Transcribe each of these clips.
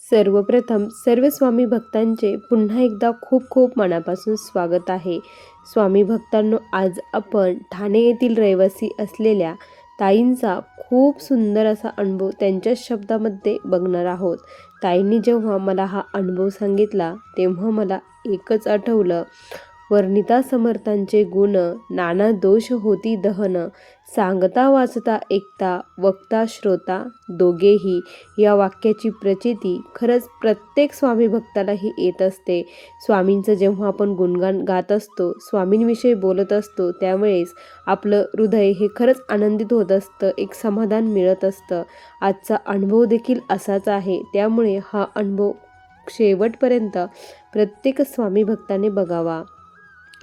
सर्वप्रथम सर्व स्वामी भक्तांचे पुन्हा एकदा खूप खूप मनापासून स्वागत आहे. स्वामी भक्तांनो, आज आपण ठाणे येथील रहिवासी असलेल्या ताईंचा खूप सुंदर असा अनुभव त्यांच्या शब्दामध्ये बघणार आहोत. ताईंनी जेव्हा मला हा अनुभव सांगितला तेव्हा मला एकच आठवलं, वर्णिता समर्थांचे गुण, नाना दोष होती दहन, सांगता वाचता ऐकता वक्ता श्रोता दोघेही. या वाक्याची प्रचिती खरंच प्रत्येक स्वामी भक्तालाही येत असते. स्वामींचं जेव्हा आपण गुणगान गात असतो, स्वामींविषयी बोलत असतो, त्यावेळेस आपलं हृदय हे खरंच आनंदित होत असतं, एक समाधान मिळत असतं. आजचा अनुभव देखील असाच आहे. त्यामुळे हा अनुभव शेवटपर्यंत प्रत्येक स्वामी भक्ताने बघावा.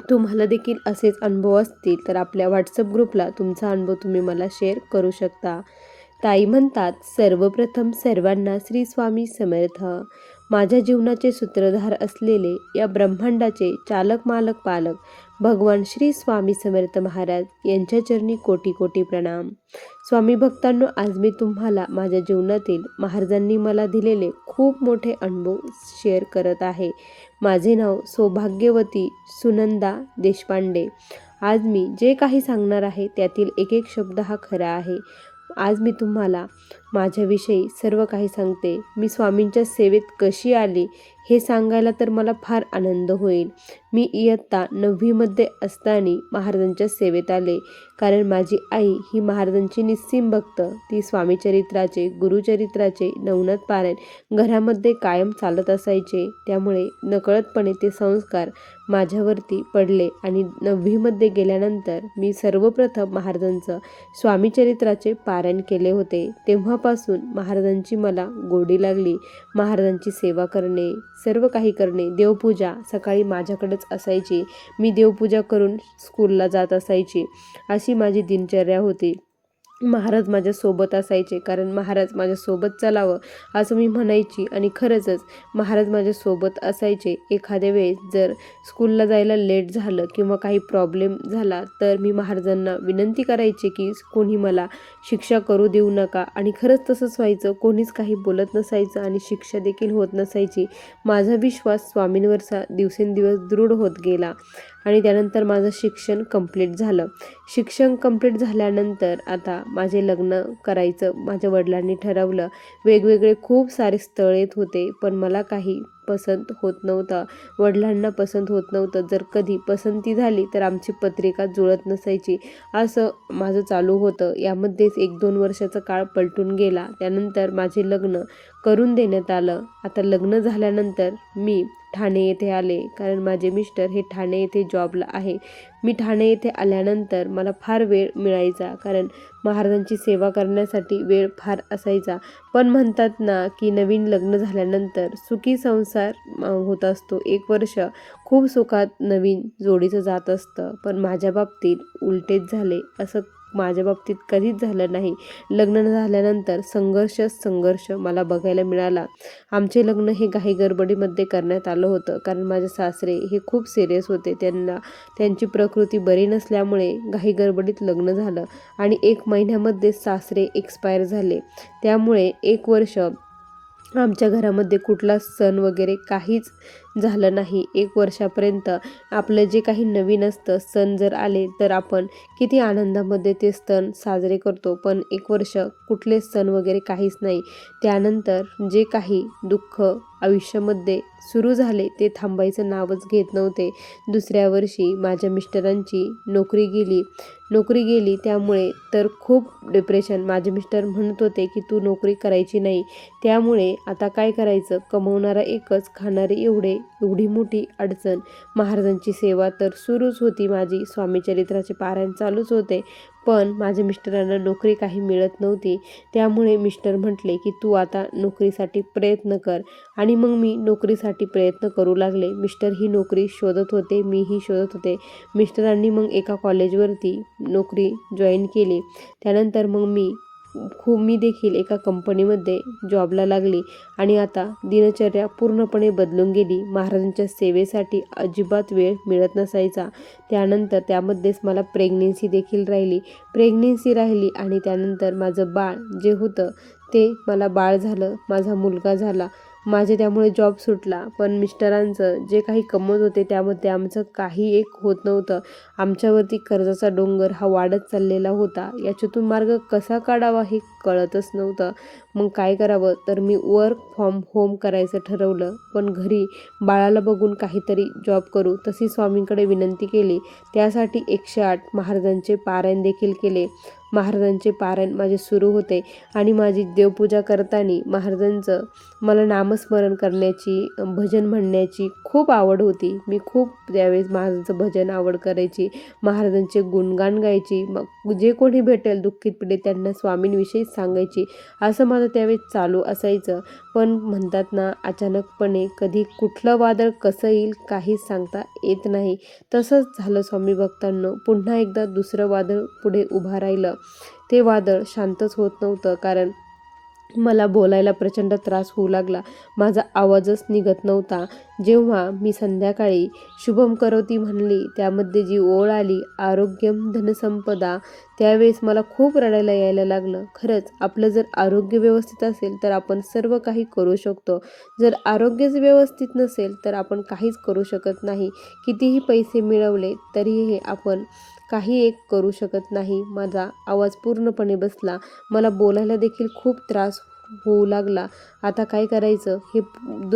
तुम्हाला देखील असेच अनुभव असतील तर आपल्या व्हॉट्सअप ग्रुपला तुमचा अनुभव तुम्ही मला शेअर करू शकता. ताई म्हणतात, सर्वप्रथम सर्वांना श्री स्वामी समर्थ. माझ्या जीवनाचे सूत्रधार असलेले या ब्रह्मांडाचे चालक मालक पालक भगवान श्री स्वामी समर्थ महाराज यांच्या चरणी कोटी कोटी प्रणाम. स्वामी भक्तांनो, आज मी तुम्हाला माझ्या जीवनातील महाराजांनी मला दिलेले खूप मोठे अनुभव शेअर करत आहे. माझे नाव सौभाग्यवती सुनंदा देशपांडे. आज मी जे काही सांगणार आहे त्यातील एक एक शब्द हा खरा आहे. आज मी तुम्हाला माझ्याविषयी सर्व काही सांगते. मी स्वामींच्या सेवेत कशी आली हे सांगायला तर मला फार आनंद होईल. मी इयत्ता 9वीमध्ये असताना महाराजांच्या सेवेत आले, कारण माझी आई ही महाराजांची निस्सीम भक्त. ती स्वामीचरित्राचे, गुरुचरित्राचे नवनाथ पारायण घरामध्ये कायम चालत असायचे. त्यामुळे नकळतपणे ते संस्कार माझ्यावरती पडले आणि 9वीमध्ये गेल्यानंतर मी सर्वप्रथम महाराजांचं स्वामीचरित्राचे पारायण केले होते. तेव्हापासून महाराजांची मला गोडी लागली. महाराजांची सेवा करणे, सर्व काही करणे, देवपूजा सकाळी माझ्याकडेच असायची. मी देवपूजा करून स्कूलला जात असायची. अशी माझी दिनचर्या होती. महाराज माझ्यासोबत असायचे, कारण महाराज माझ्यासोबत चालावं असं मी म्हणायची आणि खरंच महाराज माझ्यासोबत असायचे. एखाद्या वेळेस जर स्कूलला जायला लेट झालं किंवा काही प्रॉब्लेम झाला तर मी महाराजांना विनंती करायचे की कोणी मला शिक्षा करू देऊ नका, आणि खरंच तसंच व्हायचं. कोणीच काही बोलत नसायचं आणि शिक्षा देखील होत नसायची. माझा विश्वास स्वामींवरचा दिवसेंदिवस दृढ होत गेला आणि त्यानंतर माझं शिक्षण कंप्लीट झालं. शिक्षण कंप्लीट झाल्यानंतर आता माझे लग्न करायचं माझ्या वडिलांनी ठरवलं. वेगवेगळे खूप सारे स्थळ येत होते, पण मला काही पसंत होत नव्हतं. वडिलांना पसंत होत नव्हतं. जर कधी पसंती झाली तर आमची पत्रिका जुळत नसायची. असं माझं चालू होतं. यामध्येच 1-2 वर्षाचा काळ पलटून गेला. त्यानंतर माझे लग्न करून देण्यात आलं. आता लग्न झाल्यानंतर मी ठाणे येथे आले, कारण माझे मिस्टर हे ठाणे येथे जॉबला आहे. मी ठाणे येथे आल्यानंतर मला फार वेळ मिळायचा, कारण महाराजांची सेवा करण्यासाठी वेळ फार असायचा. पण म्हणतात ना की नवीन लग्न झाल्यानंतर सुखी संसार होत असतो. 1 वर्ष खूप सुखात नवीन जोडीचं जात असतं, पण माझ्या बाबतीत उलटेच झाले. असं माझ्या बाबतीत कधीच झालं नाही. लग्न झाल्यानंतर संघर्ष मला बघायला मिळाला. आमचे लग्न हे घाई गडबडीमध्ये करण्यात आलं होतं, कारण माझे सासरे हे खूप सिरियस होते. त्यांची प्रकृती बरी नसल्यामुळे घाई गडबडीत लग्न झालं आणि 1 महिन्यामध्ये सासरे एक्सपायर झाले. त्यामुळे 1 वर्ष आमच्या घरामध्ये कुठला सण वगैरे काहीच झालं नाही. 1 वर्षापर्यंत आपलं जे काही नवीन असतं, सण जर आले तर आपण किती आनंदामध्ये ते सण साजरे करतो, पण 1 वर्ष कुठले सण वगैरे काहीच नाही. त्यानंतर जे काही दुःख आयुष्यामध्ये सुरू झाले ते थांबायचं नावच घेत नव्हते. दुसऱ्या वर्षी माझ्या मिस्टरांची नोकरी गेली. त्यामुळे तर खूप डिप्रेशन. माझे मिस्टर म्हणत होते की तू नोकरी करायची नाही. त्यामुळे आता काय करायचं, कमवणारा एकच, खाणारे एवढी मोठी अडचण. महाराजांची सेवा तर सुरूच होती माझी, स्वामीचरित्राचे पारायण चालूच होते, पण माझ्या मिस्टरांना नोकरी काही मिळत नव्हती. त्यामुळे मिस्टर म्हटले की तू आता नोकरीसाठी प्रयत्न कर, आणि मग मी नोकरीसाठी प्रयत्न करू लागले. मिस्टर ही नोकरी शोधत होते, मीही शोधत होते. मिस्टरांनी मग एका कॉलेजवरती नोकरी जॉईन केली. त्यानंतर मग मी देखील एका कंपनीमध्ये जॉबला लागली आणि आता दिनचर्या पूर्णपणे बदलून गेली. महाराजांच्या सेवेसाठी अजिबात वेळ मिळत नसायचा. त्यानंतर त्यामध्येच मला प्रेग्नेन्सी देखील राहिली आणि त्यानंतर माझं बाळ जे होतं ते मला बाळ झालं, माझा मुलगा झाला. माझे त्यामुळे जॉब सुटला. पण मिस्टरांचं जे काही कमवत होते त्यामध्ये आमचं काही एक होत नव्हतं. आमच्यावरती कर्जाचा डोंगर हा वाढत चाललेला होता. याच्यातून मार्ग कसा काढावा हे कळतच नव्हतं. मग काय करावं, तर मी वर्क फ्रॉम होम करायचं ठरवलं. पण घरी बाळाला बघून काहीतरी जॉब करू तशी स्वामींकडे विनंती केली. त्यासाठी 108 महाराजांचे पारायण देखील केले. महाराजांचे पारायण माझे सुरू होते आणि माझी देवपूजा करताना महाराजांचं मला नामस्मरण करण्याची, भजन म्हणण्याची खूप आवड होती. मी खूप त्यावेळेस महाराजांचं भजन आवड करायची, महाराजांचे गुणगान गायची. मग जे कोणी भेटेल दुःखित पीडित त्यांना स्वामींविषयी सांगायची. असं माझं त्यावेळेस चालू असायचं. पण म्हणतात ना, अचानकपणे कधी कुठलं वादळ कसं येईल काहीच सांगता येत नाही. तसंच झालं स्वामी भक्तांनो. पुन्हा एकदा दुसरं वादळ पुढे उभं राहिलं. ते वादळ शांतच होत नव्हतं, कारण मला बोलायला प्रचंड त्रास होऊ लागला. माझा आवाजच निघत नव्हता. जेव्हा मी संध्याकाळी शुभम करोती म्हणली, त्यामध्ये जी ओळ आली आरोग्यम धनसंपदा, त्यावेळेस मला खूप रडायला यायला लागलं. खरंच आपलं जर आरोग्य व्यवस्थित असेल तर आपण सर्व काही करू शकतो. जर आरोग्यच व्यवस्थित नसेल तर आपण काहीच करू शकत नाही. कितीही पैसे मिळवले तरीही आपण काही एक करू शकत नाही. माझा आवाज पूर्णपणे बसला. मला बोलायला देखील खूप त्रास होऊ लागला. आता काय करायचं हे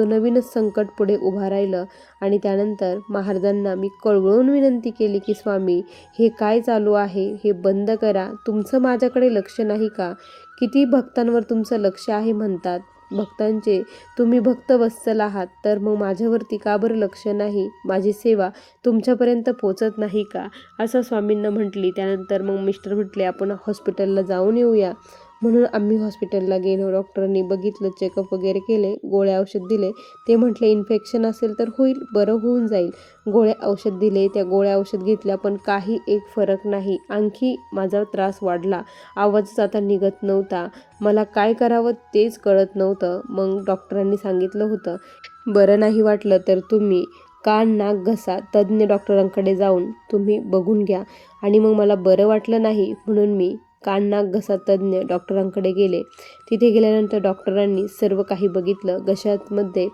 नवीनच संकट पुढे उभं राहिलं. आणि त्यानंतर महाराजांना मी कळवळून विनंती केली की स्वामी, हे काय चालू आहे हे बंद करा. तुमचं माझ्याकडे लक्ष नाही का? किती भक्तांवर तुमचं लक्ष आहे म्हणतात. भक्तांचे तुम्ही भक्तवत्सल आहात, तर मग माझ्यावरती का बरं लक्ष नाही? माझी सेवा तुमच्यापर्यंत पोचत नाही का? असं स्वामींना म्हटली. त्यानंतर मग मिस्टर म्हटले आपण हॉस्पिटलला जाऊन येऊया. म्हणून आम्ही हॉस्पिटलला गेलो. डॉक्टरांनी बघितलं, चेकअप वगैरे केले, गोळ्या औषध दिले. ते म्हटले इन्फेक्शन असेल तर होईल, बरं होऊन जाईल. गोळ्या औषध दिले, त्या गोळ्या औषध घेतल्या, पण काही एक फरक नाही. आणखी माझा त्रास वाढला. आवाजच आता निघत नव्हता. मला काय करावं तेच कळत नव्हतं. मग डॉक्टरांनी सांगितलं होतं, बरं नाही वाटलं तर तुम्ही कान नाक घसा तज्ज्ञ डॉक्टरांकडे जाऊन तुम्ही बघून घ्या. आणि मग मला बरं वाटलं नाही म्हणून मी कान नाक घसा तज्ज्ञ डॉक्टरांकडे गेले. तिथे गेल्यानंतर डॉक्टरांनी सर्व काही बघितलं. घशामध्ये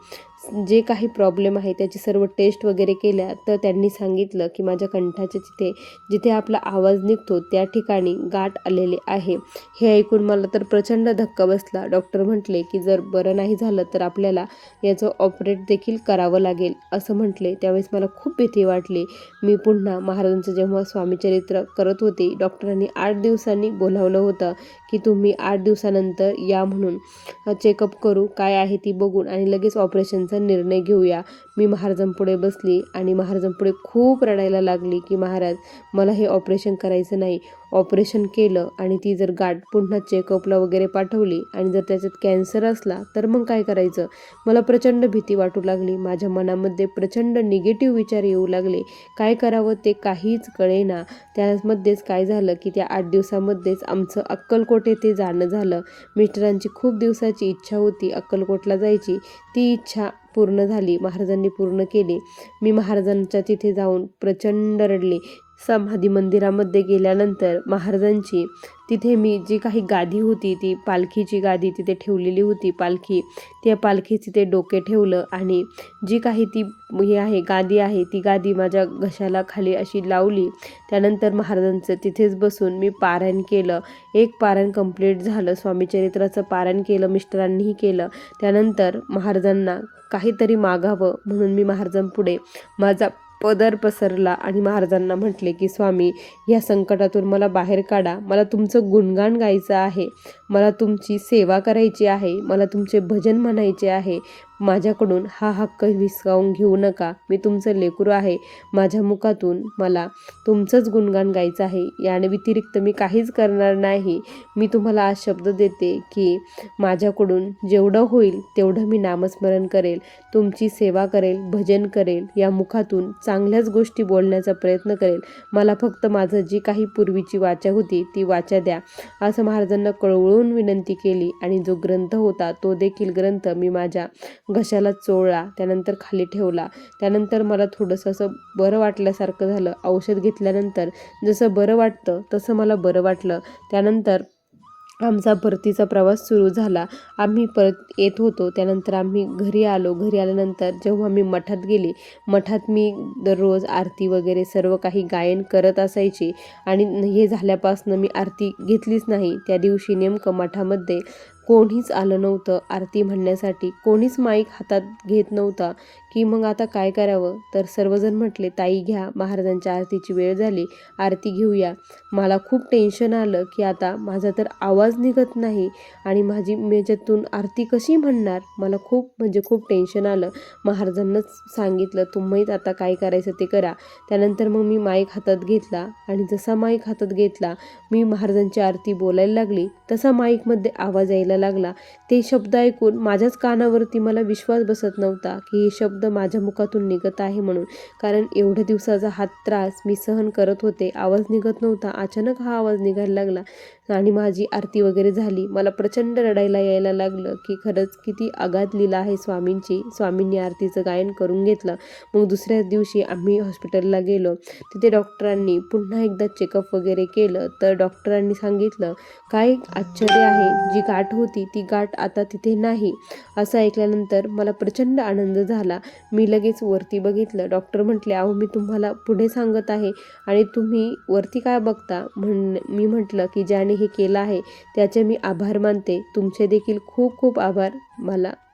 जे काही प्रॉब्लेम आहे त्याची सर्व टेस्ट वगैरे केल्या. तर त्यांनी सांगितलं की माझ्या कंठाच्या जिथे आपला आवाज निघतो त्या ठिकाणी गाठ आलेले आहे. हे ऐकून मला तर प्रचंड धक्का बसला. डॉक्टर म्हटले की जर बरं नाही झालं तर आपल्याला याचं ऑपरेट देखील करावं लागेल असं म्हटले. त्यावेळेस मला खूप भीती वाटली. मी पुन्हा महाराजांचं जेव्हा स्वामीचरित्र करत होते, डॉक्टरांनी 8 दिवसांनी बोलावलं होतं की तुम्ही 8 दिवसानंतर या, म्हणून चेकअप करू, काय आहे ती बघून आणि लगेच ऑपरेशनचा निर्णय घेऊया. मी महाराजांपुढे बसली आणि महाराजांपुढे खूप रडायला लागली की महाराज, मला हे ऑपरेशन करायचं नाही. ऑपरेशन केलं आणि ती जर गाठ पुन्हा चेकअपला वगैरे पाठवली आणि जर त्याच्यात कॅन्सर असला तर मग काय करायचं? मला प्रचंड भीती वाटू लागली. माझ्या मनामध्ये प्रचंड निगेटिव्ह विचार येऊ लागले. काय करावं ते काहीच कळेना. त्यामध्येच काय झालं की त्या 8 दिवसामध्येच आमचं अक्कलकोट येथे जाणं झालं. मिस्टरांची खूप दिवसाची इच्छा होती अक्कलकोटला जायची. ती इच्छा पूर्ण झाली, महाराजांनी पूर्ण केली. मी महाराजांच्या तिथे जाऊन प्रचंड रडले. समाधी मंदिरामध्ये गेल्यानंतर महाराजांची तिथे मी जी काही गादी होती, ती पालखीची गादी तिथे ठेवलेली होती. त्या पालखी तिथे डोके ठेवलं आणि जी काही ती हे आहे गादी आहे, ती गादी माझ्या घशाला खाली अशी लावली. त्यानंतर महाराजांचं तिथेच बसून मी पारायण केलं. एक पारायण कंप्लीट झालं. स्वामीचरित्राचं पारायण केलं, मिस्टरांनीही केलं. त्यानंतर महाराजांना काहीतरी मागावं म्हणून मी महाराजांपुढे माझा पदर पसरला आणि महाराजांना म्हटले की स्वामी, या संकटातून मला बाहेर काढा. मला तुमचं गुणगान गायचं आहे, मला तुमची सेवा करायची आहे, मला तुमचे भजन म्हणायचे आहे. माझ्याकडून हा हक्क हिसकावून घेऊ नका. मी तुमचं लेकरू आहे. माझ्या मुखातून मला तुमचंच गुणगान गायचं आहे. याने व्यतिरिक्त मी काहीच करणार नाही. मी तुम्हाला आज शब्द देते की माझ्याकडून जेवढं होईल तेवढं मी नामस्मरण करेल, तुमची सेवा करेल, भजन करेल, या मुखातून चांगल्याच गोष्टी बोलण्याचा प्रयत्न करेल. मला फक्त माझं जी काही पूर्वीची वाचा होती ती वाचा द्या, असं महाराजांना कळवळून विनंती केली. आणि जो ग्रंथ होता तो देखील ग्रंथ मी माझ्या घशाला चोळला, त्यानंतर खाली ठेवला. त्यानंतर मला थोडंसं असं बरं वाटल्यासारखं झालं. औषध घेतल्यानंतर जसं बरं वाटतं तसं मला बरं वाटलं. त्यानंतर आमचा परतीचा प्रवास सुरू झाला. आम्ही परत येत होतो. त्यानंतर आम्ही घरी आलो. घरी आल्यानंतर जेव्हा मी मठात गेले, मठात मी दररोज आरती वगैरे सर्व काही गायन करत असायची आणि हे झाल्यापासनं मी आरती घेतलीच नाही. त्या दिवशी नेमकं मठामध्ये कोणीच आलं नव्हतं आरती म्हणण्यासाठी. कोणीच माईक हातात घेत नव्हता, की मग आता काय करावं? तर सर्वजण म्हटले, "ताई घ्या, महाराजांच्या आरतीची वेळ झाली, आरती घेऊया." मला खूप टेन्शन आलं, की आता माझा तर आवाज निघत नाही आणि मी याच्यातून आरती कशी म्हणणार? मला खूप टेन्शन आलं. महाराजांनाच सांगितलं, "तुम्हीच आता काय करायचं ते करा." त्यानंतर मग मी माईक हातात घेतला आणि जसा माईक हातात घेतला, मी महाराजांची आरती बोलायला लागली, तसा माईकमध्ये आवाज यायला लागला. ते शब्द ऐकून माझ्याच कानावरती मला विश्वास बसत नव्हता, की हे शब्द माझ्या मुखातून निघत आहे म्हणून. कारण एवढ्या दिवसाचा हा त्रास मी सहन करत होते. आवाज निघत नव्हता. अचानक हा आवाज निघायला लागला आणि माझी आरती वगैरे झाली. मला प्रचंड रडायला यायला लागलं, की खरंच किती अगाध लीला आहे स्वामींची. स्वामींनी आरतीचं गायन करून घेतलं. मग दुसऱ्याच दिवशी आम्ही हॉस्पिटलला गेलो. तिथे डॉक्टरांनी पुन्हा एकदा चेकअप वगैरे केलं. तर डॉक्टरांनी सांगितलं, "काय आश्चर्य आहे, जी गाठ होती ती गाठ आता तिथे नाही." असं ऐकल्यानंतर मला प्रचंड आनंद झाला. मी लगेच वरती बघितलं. डॉक्टर म्हटले, "अहो, मी तुम्हाला पुढे सांगत आहे आणि तुम्ही वरती काय बघता?" मी म्हटलं, की "ज्याने हे केलं आहे त्याचे मी आभार मानते. तुमचे देखील खूप खूप आभार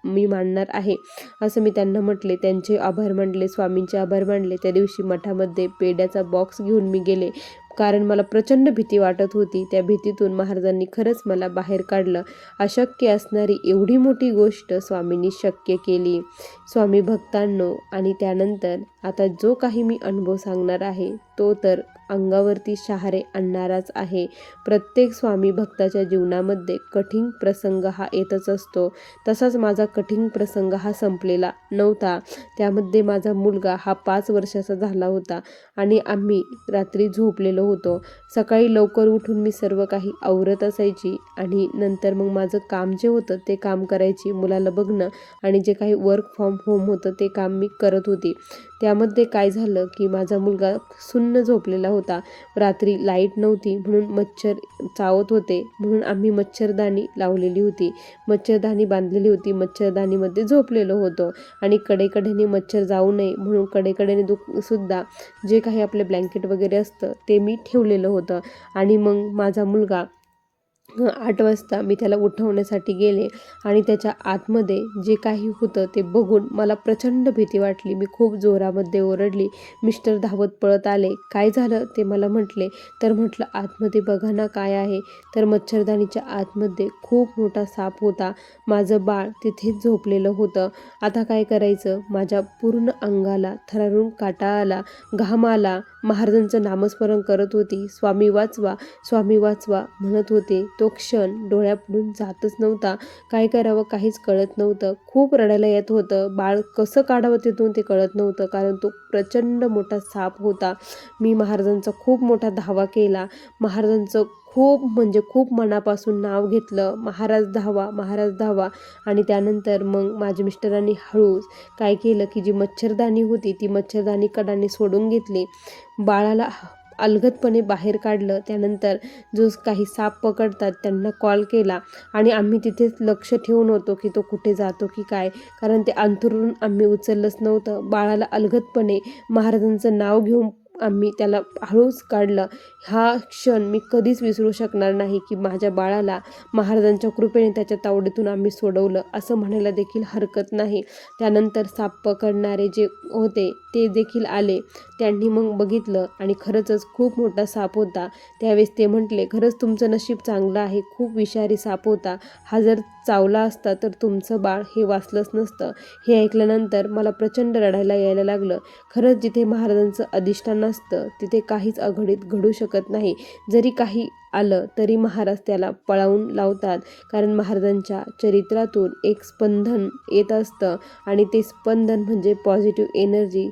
मी मानणार आहे." असं मी त्यांना म्हटले. त्यांचे आभार मानले, स्वामींचे आभार मानले. त्या दिवशी मठामध्ये पेढ्याचा बॉक्स घेऊन मी गेले. कारण मला प्रचंड भीती वाटत होती. त्या भीतीतून महाराजांनी खरंच मला बाहेर काढलं. अशक्य असणारी एवढी मोठी गोष्ट स्वामींनी शक्य केली. स्वामी भक्तांनो, आणि त्यानंतर आता जो काही मी अनुभव सांगणार आहे तो तर अंगावरती शहारे आणणाराच आहे. प्रत्येक स्वामी भक्ताच्या जीवनामध्ये कठीण प्रसंग हा येतच असतो. तसाच माझा कठीण प्रसंग हा संपलेला नव्हता. त्यामध्ये माझा मुलगा हा 5 वर्षाचा झाला होता आणि आम्ही रात्री झोपलेलो होतो. सकाळी लवकर उठून मी सर्व काही आवरत असायची आणि नंतर मग माझं काम जे होतं ते काम करायची. मुलाला बघणं आणि जे काही वर्क फ्रॉम होम होतं ते काम मी करत होती. त्यामध्ये काय झालं, की माझा मुलगा सुन्न झोपलेला होता. रात्री लाईट नव्हती म्हणून मच्छर चावत होते, म्हणून आम्ही मच्छरदाणी लावलेली होती, मच्छरदाणी बांधलेली होती. मच्छरदाणीमध्ये झोपलेलो होतो आणि कडेकडेने मच्छर जाऊ नये म्हणून कडेकडेने सुद्धा जे काही आपले ब्लँकेट वगैरे असतं ते मी ठेवलेलं होतं. आणि मग माझा मुलगा 8 वाजता मी त्याला उठवण्यासाठी गेले आणि त्याच्या आतमध्ये जे काही होतं ते बघून मला प्रचंड भीती वाटली. मी खूप जोरामध्ये ओरडली. मिस्टर धावत पळत आले. "काय झालं?" ते मला म्हटले. तर म्हटलं, "आतमध्ये बघा ना काय आहे." तर मच्छरदाणीच्या आतमध्ये खूप मोठा साप होता. माझं बाळ तिथेच झोपलेलं होतं. आता काय करायचं? माझ्या पूर्ण अंगाला थरारून काटा आला, घाम आला. महाराजांचं नामस्मरण करत होती. "स्वामी वाचवा, स्वामी वाचवा" म्हणत होते. तो क्षण डोळ्यापुढून जातच नव्हता. काय करावं काहीच कळत नव्हतं. खूप रडायला येत होतं. बाळ कसं काढावं तिथून ते कळत नव्हतं, कारण तो प्रचंड मोठा साप होता. मी महाराजांचा खूप मोठा धावा केला. महाराजांचं खूप मनापासून नाव घेतलं, "महाराज धावा, महाराज धावा." आणि त्यानंतर मग माझ्या मिस्टरांनी हळूच काय केलं, की जी मच्छरदाणी होती ती मच्छरदाणी कडाने सोडून घेतली. बाळाला अलगदपणे बाहेर काढलं. त्यानंतर जो काही साप पकडतात त्यांना कॉल केला आणि आम्ही तिथेच लक्ष ठेवून होतो, की तो कुठे जातो की काय, कारण ते अंथरूण आम्ही उचललंच नव्हतं. बाळाला अलगदपणे महाराजांचं नाव घेऊन आम्ही त्याला हळूच काढलं. हा क्षण मी कधीच विसरू शकणार नाही, की माझ्या बाळाला महाराजांच्या कृपेने त्याच्या तावडीतून आम्ही सोडवलं असं म्हणायला देखील हरकत नाही. त्यानंतर साप पकडणारे जे होते ते देखील आले. त्यांनी मग बघितलं आणि खरंच खूप मोठा साप होता. त्यावेळेस ते म्हटले, "खरंच तुमचं नशीब चांगलं आहे. खूप विषारी साप होता. हा जर चावला असता तर तुमचं बाळ हे वाचलंच नसतं." हे ऐकल्यानंतर मला प्रचंड रडायला यायला लागलं. खरंच जिथे महाराजांचं अधिष्ठान असतं तिथे काहीच अघटित घडू शकत नाही. जरी काही आलं तरी महाराज त्याला पळवून लावतात, कारण महाराजांच्या चरित्रातून एक स्पंदन येत असतं आणि ते स्पंदन म्हणजे पॉझिटिव्ह एनर्जी.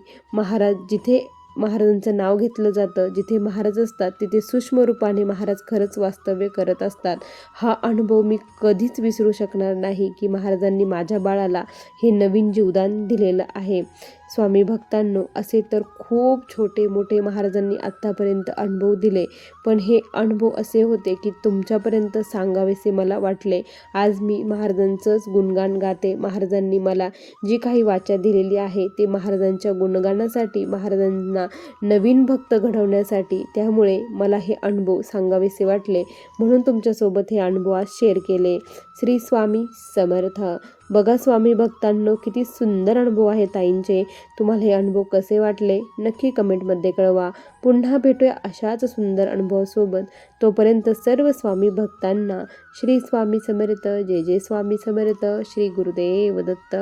जिथे महाराजांचं नाव घेतलं जातं, जिथे महाराज असतात तिथे सूक्ष्म रूपाने महाराज खरंच वास्तव्य करत असतात. हा अनुभव मी कधीच विसरू शकणार नाही, की महाराजांनी माझ्या बाळाला हे नवीन जीवदान दिलेलं आहे. स्वामी भक्तांनो, असे तर खूप छोटे मोठे महाराजांनी आत्तापर्यंत अनुभव दिले, पण हे अनुभव असे होते की तुमच्यापर्यंत सांगावेसे मला वाटले. आज मी महाराजांचंच गुणगान गाते. महाराजांनी मला जी काही वाचा दिलेली आहे ते महाराजांच्या गुणगानासाठी, महाराजांना नवीन भक्त घडवण्यासाठी. त्यामुळे मला हे अनुभव सांगावेसे वाटले, म्हणून तुमच्यासोबत हे अनुभव आज शेअर केले. श्री स्वामी समर्थ. बघा स्वामी भक्तांनो, किती सुंदर अनुभव आहे ताईंचे. तुम्हाला हे अनुभव कसे वाटले नक्की कमेंटमध्ये कळवा. पुन्हा भेटूया अशाच सुंदर अनुभवासोबत. तोपर्यंत सर्व स्वामी भक्तांना श्री स्वामी समर्थ. जय जय स्वामी समर्थ. श्री गुरुदेव दत्त.